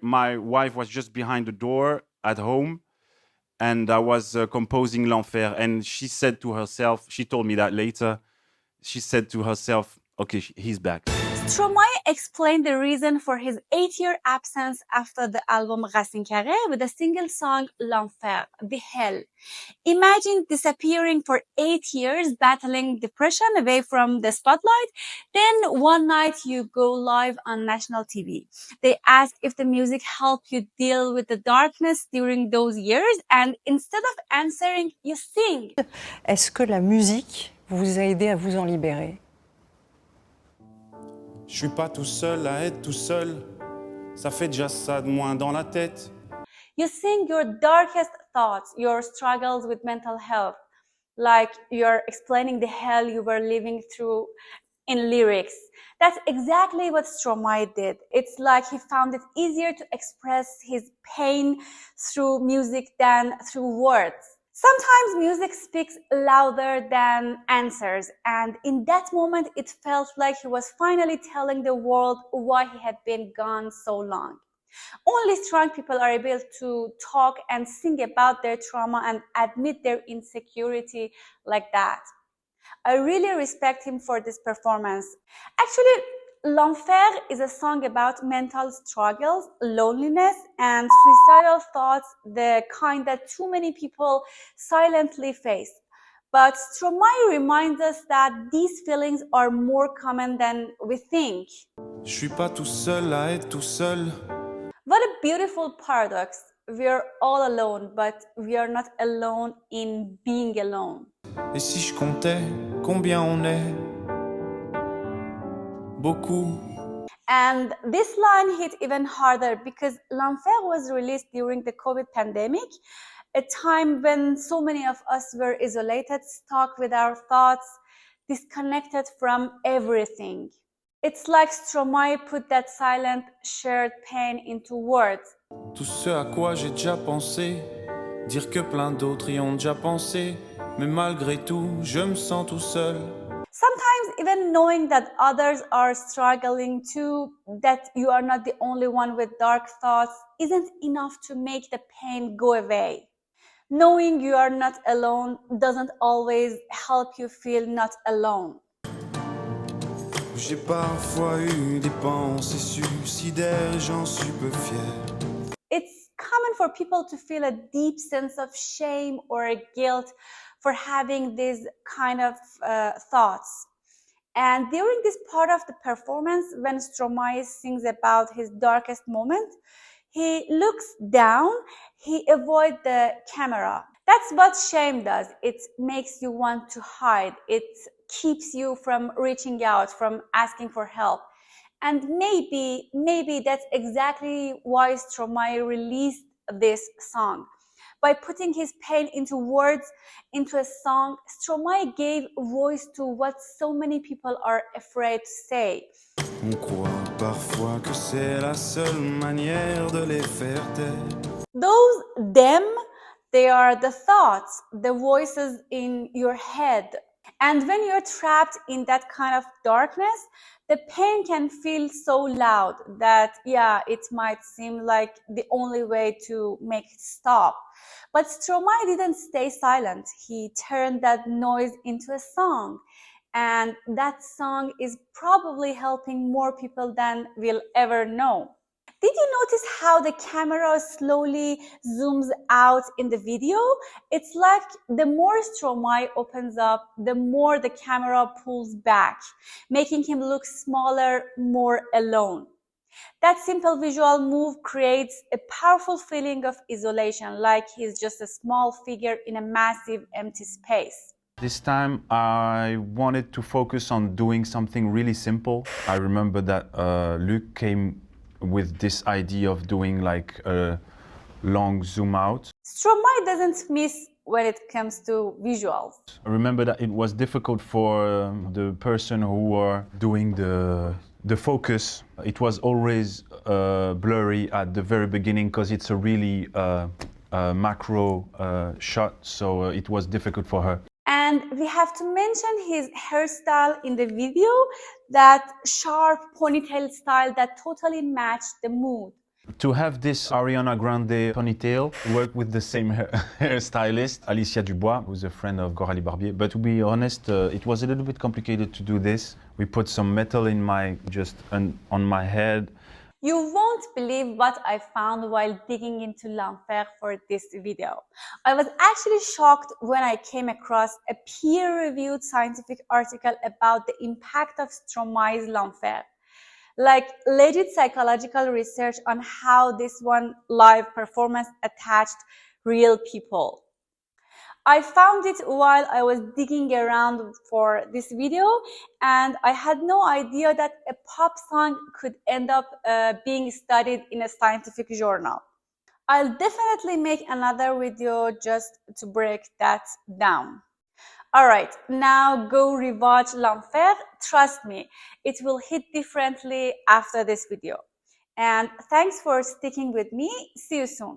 my wife was just behind the door at home, and I was composing L'Enfer. And she said to herself, she told me that later, she said to herself, okay, he's back. Stromae explained the reason for his 8-year absence after the album Racine Carrée with the single song L'Enfer, the Hell. Imagine disappearing for 8 years, battling depression away from the spotlight. Then one night you go live on national TV. They ask if the music helped you deal with the darkness during those years, and instead of answering, you sing. Est-ce que la musique vous a aidé à vous en libérer? Je suis pas tout seul à être tout seul, ça fait déjà ça de moins dans la tête. You sing your darkest thoughts, your struggles with mental health, like you're explaining the hell you were living through in lyrics. That's exactly what Stromae did. It's like he found it easier to express his pain through music than through words. Sometimes music speaks louder than answers, and in that moment it felt like he was finally telling the world why he had been gone so long. Only strong people are able to talk and sing about their trauma and admit their insecurity like that. I really respect him for this performance. Actually, L'Enfer is a song about mental struggles, loneliness, and suicidal thoughts, the kind that too many people silently face. But Stromae reminds us that these feelings are more common than we think. Je suis pas tout seul à être tout seul. What a beautiful paradox. We are all alone, but we are not alone in being alone. Et si je comptais combien on est? Beaucoup. And this line hit even harder because L'Enfer was released during the COVID pandemic, a time when so many of us were isolated, stuck with our thoughts, disconnected from everything. It's like Stromae put that silent, shared pain into words. Tout ce à quoi j'ai déjà pensé, dire que plein d'autres y ont déjà pensé, mais malgré tout, je me sens tout seul. Sometimes even knowing that others are struggling too, that you are not the only one with dark thoughts, isn't enough to make the pain go away. Knowing you are not alone doesn't always help you feel not alone. J'ai parfois eu des pensées suicidaires, j'en suis peu fier. It's common for people to feel a deep sense of shame or guilt for having these kind of thoughts. And during this part of the performance, when Stromae sings about his darkest moment, he looks down, he avoids the camera. That's what shame does. It makes you want to hide. It keeps you from reaching out, from asking for help. And maybe that's exactly why Stromae released this song. By putting his pain into words, into a song, Stromae gave voice to what so many people are afraid to say. On croit parfois que c'est la seule manière de les faire taire. Those them, they are the thoughts, the voices in your head. And when you're trapped in that kind of darkness, the pain can feel so loud that, it might seem like the only way to make it stop. But Stromae didn't stay silent. He turned that noise into a song. And that song is probably helping more people than we'll ever know. Did you notice how the camera slowly zooms out in the video? It's like the more Stromae opens up, the more the camera pulls back, making him look smaller, more alone. That simple visual move creates a powerful feeling of isolation, like he's just a small figure in a massive empty space. This time I wanted to focus on doing something really simple. I remember that Luc came with this idea of doing like a long zoom out. Stromae doesn't miss when it comes to visuals. I remember that it was difficult for the person who were doing the focus. It was always blurry at the very beginning because it's a really macro shot, so it was difficult for her. And we have to mention his hairstyle in the video, that sharp ponytail style that totally matched the mood. To have this Ariana Grande ponytail, work with the same hairstylist, Alicia Dubois, who's a friend of Coralie Barbier. But to be honest, it was a little bit complicated to do this. We put some metal in on my head. You won't believe what I found while digging into l'enfer for this video. I was actually shocked when I came across a peer-reviewed scientific article about the impact of Stromae's l'enfer. Like legit psychological research on how this one live performance attached real people. I found it while I was digging around for this video, and I had no idea that a pop song could end up being studied in a scientific journal. I'll definitely make another video just to break that down. Alright, now go rewatch l'enfer. Trust me, it will hit differently after this video. And thanks for sticking with me. See you soon.